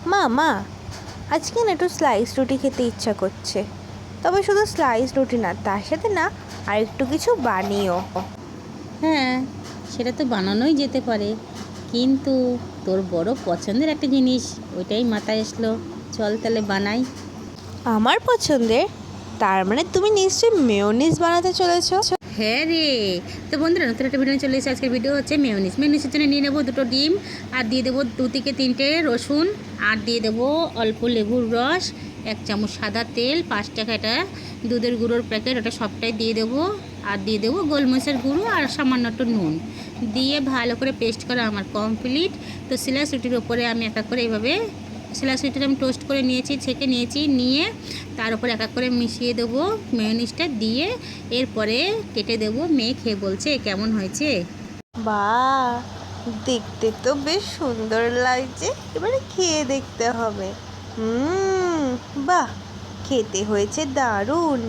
মা আজকে না একটু স্লাইস রুটি খেতে ইচ্ছা করছে, তবে শুধু স্লাইস রুটি না, তার সাথে না আর একটু কিছু বানিও। হ্যাঁ, সেটা তো বানানোই যেতে পারে, কিন্তু তোর বড় পছন্দের একটা জিনিস ওইটাই মাথায় আসলো। চল তাহলে বানাই। আমার পছন্দের? তার মানে তুমি নিশ্চয়ই মেয়োনিজ বানাতে চলেছো? হ্যাঁ রে, তো বন্ধুরা নতুন একটা ভিডিও চলে এসেছে। আজকের ভিডিও হচ্ছে মেয়োনিজের জন্য নিয়ে নেবো 2টো ডিম, আর দিয়ে দেবো 2 থেকে 3টে রসুন, আর দিয়ে দেবো অল্প লেবুর রস, 1 চামচ সাদা তেল, 5 টাকা এটা দুধের গুঁড়োর প্যাকেট, ওটা সবটাই দিয়ে দেবো। আর দিয়ে দেবো গোলমরিচের গুঁড়ো আর সামান্য একটু নুন দিয়ে ভালো করে পেস্ট করা আমার কমপ্লিট। তো স্লাইস রুটির ওপরে আমি এক এক করে এইভাবে স্লাইস রুটিটা আমি টোস্ট করে নিয়েছি, ছেঁকে নিয়েছি, নিয়ে তার উপরে এক এক করে মিশিয়ে দেবো মেয়োনিজটা দিয়ে, এরপরে কেটে দেবো। মেয়ে খেয়ে বলছে কেমন হয়েছে। বাহ, দেখতে তো বেশ সুন্দর লাগছে, এবারে খেয়ে দেখতে হবে। বাহ, খেতে হয়েছে দারুণ।